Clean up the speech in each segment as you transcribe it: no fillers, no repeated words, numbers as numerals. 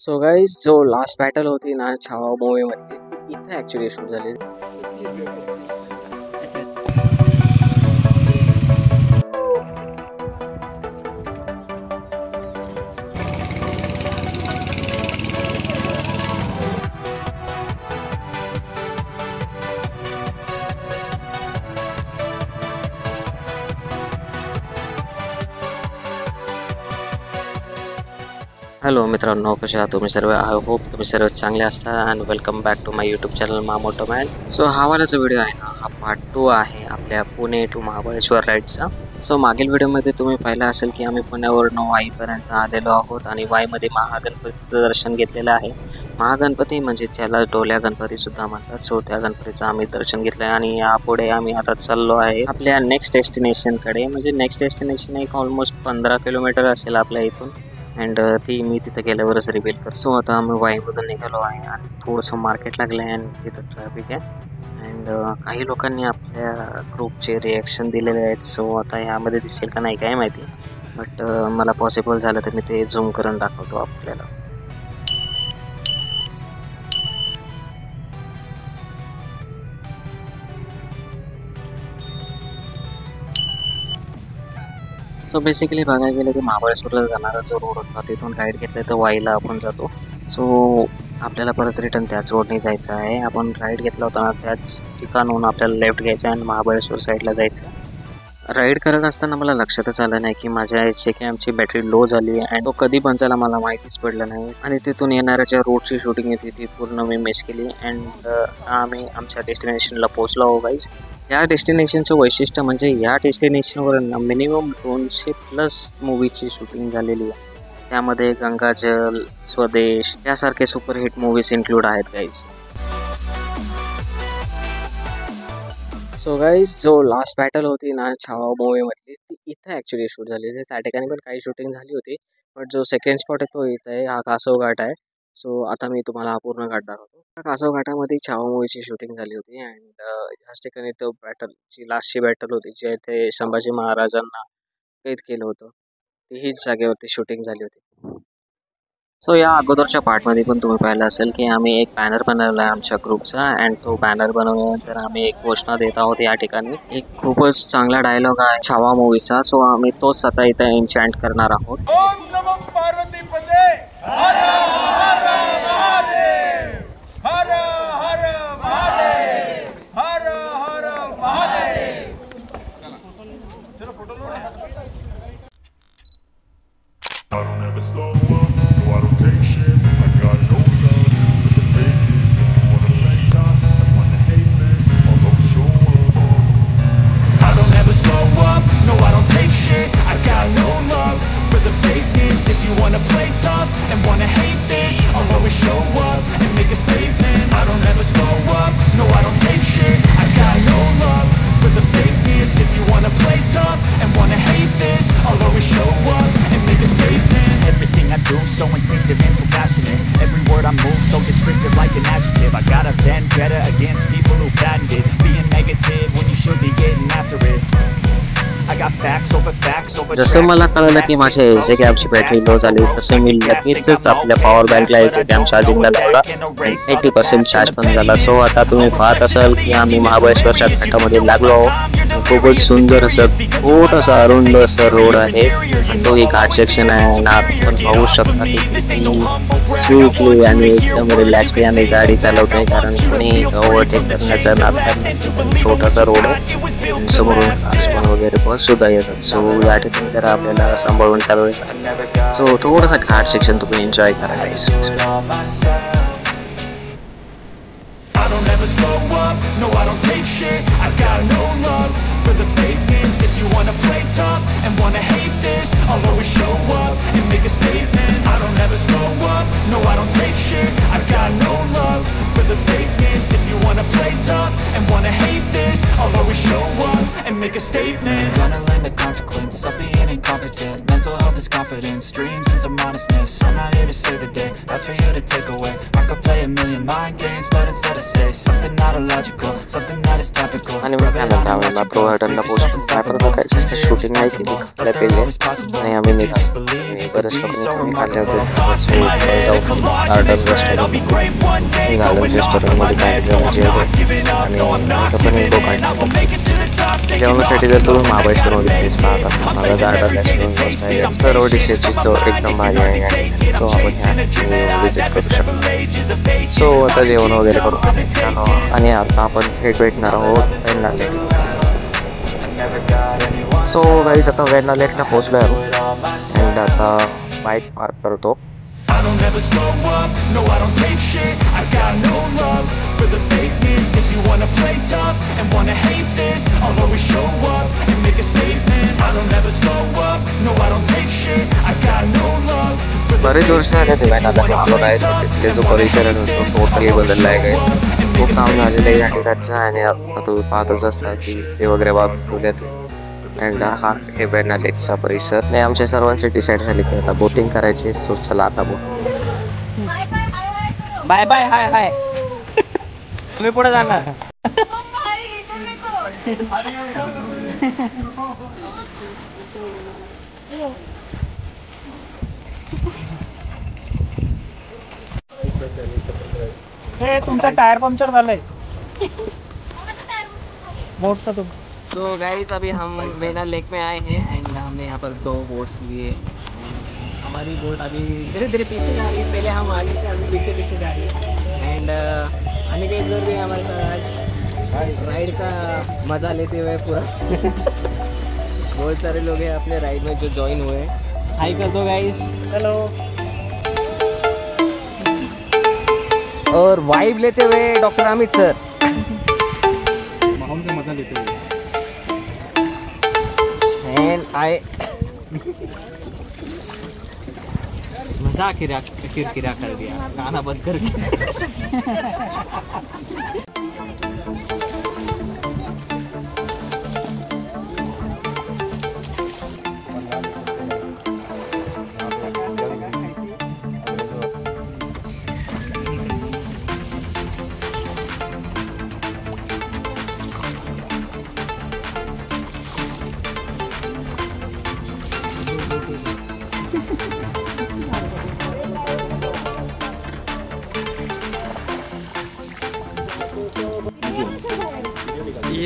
So guys जो last battle होती ना छावा मूवी मधली ती इथे ऍक्च्युली शूट झाली. हॅलो मित्रांनो, कसे आहात तुम्ही सर्व. आय होप तुम्ही सर्व चांगले असता and welcome back to my YouTube channel मामोटो मॅन. सो हा वाला जो व्हिडिओ आहे ना हा पार्ट 2 आहे आपल्या पुणे टू महाबळेश्वर राईडचा. सो मागील व्हिडिओमध्ये तुम्ही पाहिलं असेल की आम्ही पुण्यावरून वाईपर्यंत आलेलो आहोत आणि वाईमध्ये महागणपतीचं दर्शन घेतलेलं आहे. महागणपती म्हणजे त्याला डोल्या गणपतीसुद्धा म्हणतात. सो त्या गणपतीचं आम्ही दर्शन घेतलं आहे आणि यापुढे आम्ही आता चाललो आहे आपल्या नेक्स्ट डेस्टिनेशनकडे. म्हणजे नेक्स्ट डेस्टिनेशन एक ऑलमोस्ट 15 किलोमीटर असेल आपल्या इथून अँड ती मी तिथं गेल्यावरच रिव्हील करतो. सो आता आम्ही वाईमधून निघालो आहे आणि थोडंसं मार्केट लागलं आहे आणि तिथं ट्रॅफिक आहे अँड काही लोकांनी आपल्या ग्रुपचे रिॲक्शन दिलेले आहेत. सो आता यामध्ये दिसेल का नाही काय माहिती, बट मला पॉसिबल झालं तर मी ते झूम करून दाखवतो आपल्याला. सो बेसिकली बघायला गेलं की महाबळेश्वरला जाणारा जो रोड होता तिथून राईड घेतला तर वाईला आपण जातो. सो आपल्याला परत रिटर्न त्याच रोडने जायचं आहे. आपण राईड घेतला होता ना त्याच ठिकाणून आपल्याला लेफ्ट घ्यायचं आहे आणि महाबळेश्वर साईडला जायचं. राईड करत असताना मला लक्षातच आलं नाही की माझ्या याची की आमची बॅटरी लो झाली आणि तो कधी बंद झाला मला माहितीच पडलं नाही आणि तिथून येणाऱ्या ज्या रोडची शूटिंग येते ती पूर्ण मी मिस केली अँड आम्ही आमच्या डेस्टिनेशनला पोहोचलो आहो गाईज. या डेस्टिनेशनचं वैशिष्ट्य म्हणजे या डेस्टिनेशनवर मिनिमम 200+ मूवीची शूटिंग झालेली आहे. त्यामध्ये गंगाजल, स्वदेश यासारखे सुपरहिट मूवीज इन्क्लूड आहेत गाईज. सो गाईज जो लास्ट बॅटल होती ना छावा मूवी मधली ती इथे ॲक्च्युली शूट झाली होती. त्या ठिकाणी पण काही शूटिंग झाली होती, बट जो सेकंड स्पॉट आहे तो इथं आहे. हा कासव घाट आहे. सो आता मी तुम्हाला हा पूर्ण घाट दाखवतो. कासव घाटामध्ये छावा मूवीची शूटिंग झाली होती अँड ह्याच ठिकाणी तो बॅटल जी लास्टची बॅटल होती जी इथे संभाजी महाराजांना कैद केलं होतं हीच जागेवरती शूटिंग झाली होती. सो या अगोदरच्या पार्टमध्ये पण तुम्ही पाहिलं असेल की आम्ही एक बॅनर बनवला आहे आमच्या ग्रुपचा अँड तो बॅनर बनवल्यानंतर आम्ही एक घोषणा देत आहोत. या ठिकाणी एक खूपच चांगला डायलॉग आहे छावा मूवीचा. सो आम्ही तोच आता इथं एन्चॅन्ट करणार आहोत. I don't ever slow up, no I don't take shit, I got no love for the fakeness. If you wanna play tough and wanna hate this, I'll go show up. I don't ever slow up, no I don't take shit, I got no love for the fakeness. If you wanna play tough and wanna hate this, I'll always show up and make a statement. I don't ever slow up, no I don't take shit, I got no love for the fakeness. If you wanna play tough and wanna hate this, I'll always show up and make a statement. Everything I do so instinctive and so passionate. Every word I move so descriptive like an adjective. I got a vendetta against people who patented being negative when you should be getting after it. I got facts over facts over. जसं मला कळलं की माझ्या AJ कॅमची battery low झाली तसं मी लगेचच आपल्या power बँकला एजे कॅम चार्जिंगला लावला. 80% चार्ज पण झाला. सो आता तुम्ही पाहत असाल की आम्ही महाबळेश्वरच्या घाटामध्ये लागलो आहोत. खूपच सुंदर असं छोटंसं अरुंद असं रोड आहे आणि तो एक घाट सेक्शन आहे ना. आपण पाहू शकता की किती स्वीटली आणि एकदम रिलॅक्सली आम्ही गाडी चालवतोय कारण कोणी ओव्हरटेक करण्याचा नाद नाही. छोटासा रोड आहे समोरून कार्स पण वगैरे पण सुद्धा येतात. सो या ठिकाणी जरा आपल्याला सांभाळून चालवायचं. सो थोडासा घाट सेक्शन तुम्ही एन्जॉय करा गाईस. I don't ever slow up, no I don't take shit, I got no love for the fakeness. If you wanna play tough and wanna hate this, I'll always show up and make a statement. I don't ever slow up, no I don't take shit, I got no love for the fakeness. If you wanna play tough and wanna hate this, I'll always show up and make a statement. Gonna learn the consequence of being incompetent. Mental health is confidence, dreams and some honestness. I'm not here to save the day, that's for you to take away. I could play a million mind games, but instead I say something not illogical, something that is topical. आणि मग मॅप्रो गार्डनला पोहोचलो. मॅप्रोला काय जास्त shooting नाही केली, खाल्ल्या पेले आणि आम्ही निघालो. बरेच लोकांनी कमी खाल्ले होते, सो जाऊ गार्डन रेस्टॉरंट निघालो. रेस्टॉरंटमध्ये काय जेवण आणि इथं पण एक दोघांना जेवणासाठी जर तुम्ही महाबळेश्वरमध्ये प्लेस पाहत असाल, माझा गार्डन रेस्टॉरंट आहे. सर्व डिशेसची चव एकदम भारी आहे आणि सो आपण ह्या विजिट करू शकतो. सो आता जेवण वगैरे करू आणि आता आपण थेट भेटणार आहोत वेण्णा लेक. सो गाईज आता वेण्णा लेकला पोहोचलो आहे अँड आता बाईक पार्क करतो. I don't ever slow up, no I don't take shit. I got no love for the fakeness. If you wanna play tough and wanna hate this, I'll always show up and make a statement. I don't ever slow up, no I don't take shit. I got no love for the बरेच वर्ष झाले ते वेण्णाला आलो आहे. तिथले जो परिसर आहे तो टोटली बदलला आहे गाईज. खूप काम झालेलं आहे या ठिकाणचं आणि आता तुम्ही पाहतच असता की ते वगैरे बाबा ठेवल्यात अँड हा हे वेण्णा लेकचा परिसर. नाही आमच्या सर्वांची डिसाईड झाली की आता बोटिंग करायची. सो चला आता बाय बाय हाय हाय तुम्ही पुढे जाणार. हे तुमचा टायर पंक्चर झालाय. मोठा तुम सो गाइस अभी हम वेण्णा लेक में आए हैं एंड हमने यहाँ पर 2 बोट्स लिए. हमारी बोट अभी धीरे धीरे पीछे जा रही है. पहले हम आगे थे, अभी पीछे पीछे जा रही है एंड अनिकेत सर भी हमारे साथ आज राइड का मज़ा लेते हुए पूरा बहुत सारे लोग हैं अपने राइड में जो ज्वाइन हुए हैं. हाई कर दो गाइस. हेलो. और वाइब लेते हुए डॉक्टर अमित सर. हम मजा लेते हुए एंड आई मजा किरा कर दिया, गाना बंद कर दिया.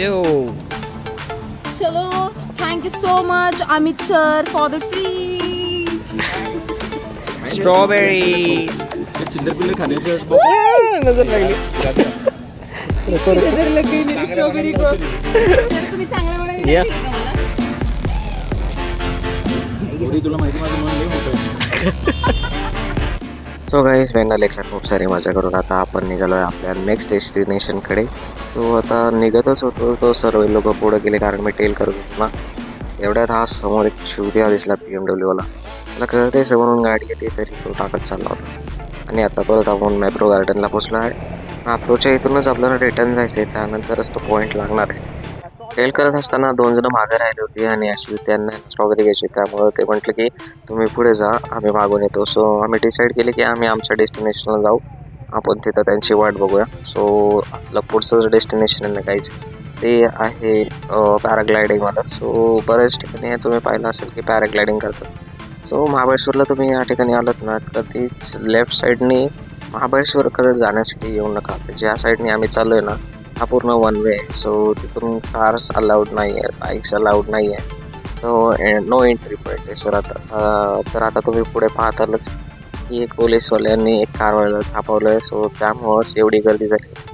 Yo. Chalo, thank you so much, Amit sir, for the treat. Strawberries. चिल्लर पिल्लर खाने से नजर लागली. नजर लग गई मेरी स्ट्रॉबेरी को. तर तुम्ही चांगला म्हणाले Yeah. गोरी तुला माहिती माझं मन लई मोठं आहे. सो गाईज वेण्णा लेकला खूप सारी मजा करून आता आपण निघालो आहे आपल्या नेक्स्ट डेस्टिनेशनकडे. सो आता निघतच होतो तो सर्व लोक पुढे गेले कारण मी टेल करत होतो ना. एवढ्यात हा समोर एक शिवद्या दिसला BMW. मला कळते समोरून गाडी येते तरी तो टाकत चालला होता आणि आता परत आपण मॅप्रो गार्डनला पोचलो आहे. मॅप्रोच्या इथूनच आपल्याला रिटर्न जायचं आहे, त्यानंतरच तो पॉईंट लागणार आहे. टेल करत असताना 2 जण मागे राहिले होते आणि ॲक्च्युली त्यांना स्ट्रॉबेरी घ्यायची, त्यामुळं ते म्हटलं की तुम्ही पुढे जा, आम्ही मागून येतो. सो आम्ही डिसाईड केले की आम्ही आमच्या डेस्टिनेशनला जाऊ, आपण तिथं त्यांची वाट बघूया. सो आपलं पुढचं डेस्टिनेशन आहे काहीच ते आहे पॅराग्लायडिंगवालं. सो बऱ्याच ठिकाणी तुम्ही पाहिलं असेल की पॅराग्लायडिंग करतात. सो महाबळेश्वरला तुम्ही या ठिकाणी आलात ना तर तीच लेफ्ट साईडनी महाबळेश्वरकडे जाण्यासाठी येऊ नका. ज्या साईडने आम्ही चाललो आहे ना हा पूर्ण 1 वे आहे. सो तिथून कार्स अलाउड नाही आहे, बाईक्स अलाउड नाही आहे. सो नो एंट्री पॉईंट आहे सर. तर आता तुम्ही पुढे पाहतालच की एक पोलीसवाल्यांनी एक कारवाल्याला थांबवलं आहे. सो त्यामुळंच एवढी गर्दी झाली.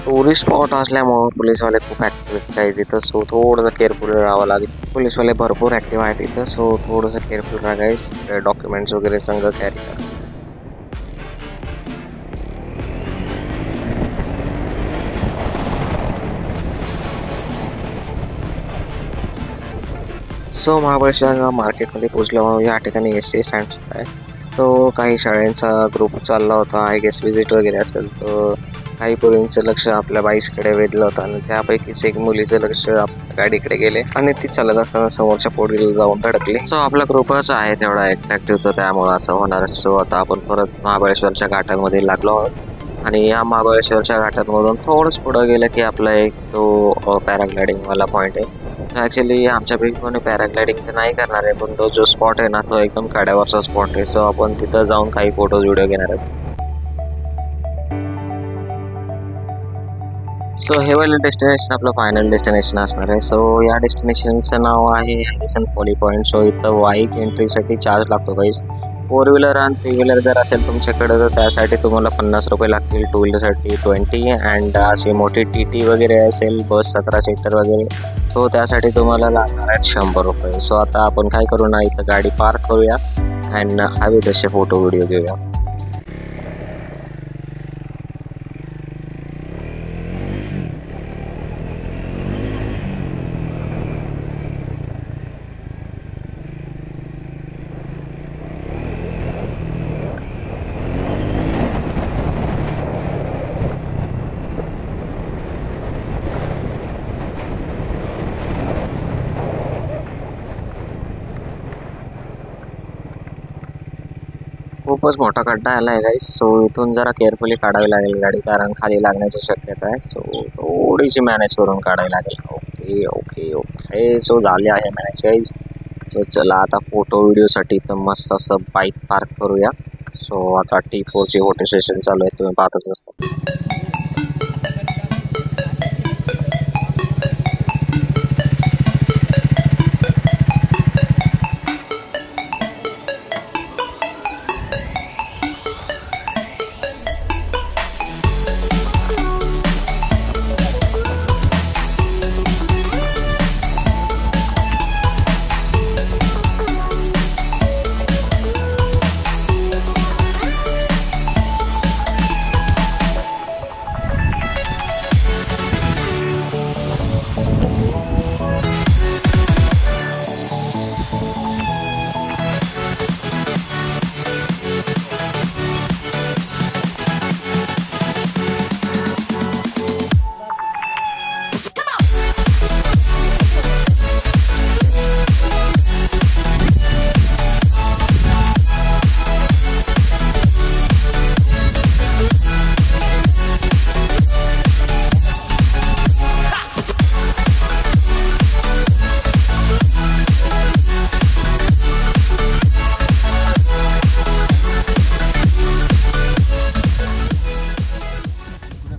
टुरिस्ट स्पॉट असल्यामुळं पोलीसवाले खूप ॲक्टिव्ह आहेत तिथं. सो थोडंसं केअरफुल राहावं लागेल. पोलीसवाले भरपूर ॲक्टिव्ह आहेत तिथं. सो थोडंसं केअरफुल राहायचं, डॉक्युमेंट्स वगैरे संग कॅरी करा. सो महाबळेश्वर मार्केटमध्ये पोचल्यामुळे या ठिकाणी ST स्टँड आहे. सो काही शाळांचा ग्रुप चालला होता, आय गेस विजिट वगैरे असेल. तर काही पोरींचं लक्ष आपल्या बाईककडे वेधलं होतं आणि त्यापैकीच एक मुलीचं लक्ष आपल्या गाडीकडे गेले आणि ती चालत असताना समोरच्या पोरीला जाऊन धडकली. सो आपला ग्रुपच आहे तेवढा ॲट्रॅक्टिव्ह, तर त्यामुळे असं होणार. सो आता आपण परत महाबळेश्वरच्या घाटांमध्ये लागलो आहोत आणि या महाबळेश्वरच्या घाटांमधून थोडंच पुढं गेलं की आपला एक तो पॅराग्लायडिंगवाला पॉईंट आहे. ॲक्च्युली आमच्यापैकी कोणी पॅराग्लायडिंग तर नाही करणार आहे, पण तो जो स्पॉट आहे ना तो एकदम कड्यावरचा स्पॉट आहे. सो आपण तिथं जाऊन काही फोटोज व्हिडिओ घेणार आहेत. सो हे वालं डेस्टिनेशन आपलं फायनल डेस्टिनेशन असणार आहे. सो या डेस्टिनेशनचं नाव आहे हॅरिसन फॉली पॉईंट. सो इथं बाईक एंट्रीसाठी चार्ज लागतो गाईज. 4 व्हीलर आणि 3 व्हीलर जर असेल तुमच्याकडे तर त्यासाठी तुम्हाला 50 रुपये लागतील, 2 व्हीलरसाठी 20, अँड अशी मोठी TT वगैरे असेल बस 17 सीटर वगैरे, सो त्यासाठी तुम्हाला लागणार आहेत 100 रुपये. सो आता आपण काय करू ना, इथं गाडी पार्क करूया अँड हवे तसे फोटो व्हिडिओ घेऊया. खूपच मोठा खड्डा आला आहे गाईस. सो इथून जरा केअरफुली काढावी लागेल गाडी, कारण खाली लागण्याची शक्यता आहे. सो थोडीशी मॅनेज करून काढावी लागेल. Okay okay okay. सो झाले आहे मॅनेज गाईज. सो चला आता फोटो व्हिडिओसाठी तर मस्त असं बाईक पार्क करूया. सो आता T4ची फोटो सेशन चालू आहे, तुम्ही पाहतच असता.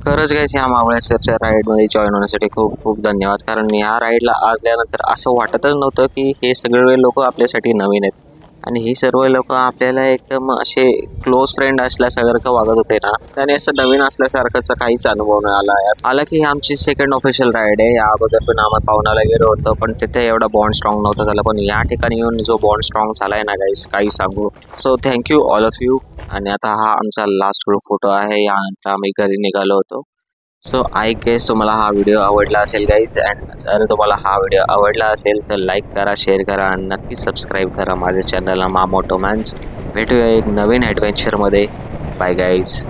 खरंच गाईस, ह्या महाबळेश्वरच्या राईडमध्ये जॉईन होण्यासाठी खूप खूप धन्यवाद. कारण ह्या राईडला आल्यानंतर असं वाटतच नव्हतं की हे सगळे लोक आपल्यासाठी नवीन आहेत आणि ही सर्व लोक आपल्याला एकदम असे क्लोज फ्रेंड असल्यासारखं वागत होते ना, त्याने असं नवीन असल्यासारखंच काहीच अनुभव नाही आला. आला की ही आमची सेकंड ऑफिशियल राईड आहे. या अगोदर पण आम्हाला पाहुणाला गेलो होतं, पण तिथे एवढा बॉन्ड स्ट्रॉंग नव्हता झाला, पण या ठिकाणी येऊन जो बॉन्ड स्ट्रॉंग झालाय ना गाईस, काही सांगू. So thank you all of you. आणि आता हा आमचा लास्ट ग्रुप फोटो आहे. यानंतर आम्ही घरी निघालो होतो. सो आय गेस तुम्हाला हा व्हिडिओ आवडला असेल गाईज, अँड जर तुम्हाला हा व्हिडिओ आवडला असेल तर लाईक करा, शेअर करा आणि नक्की सबस्क्राईब करा माझ्या चॅनलला मामोटो मॅन्स. भेटूया एक नवीन ॲडव्हेंचरमध्ये. Bye guys.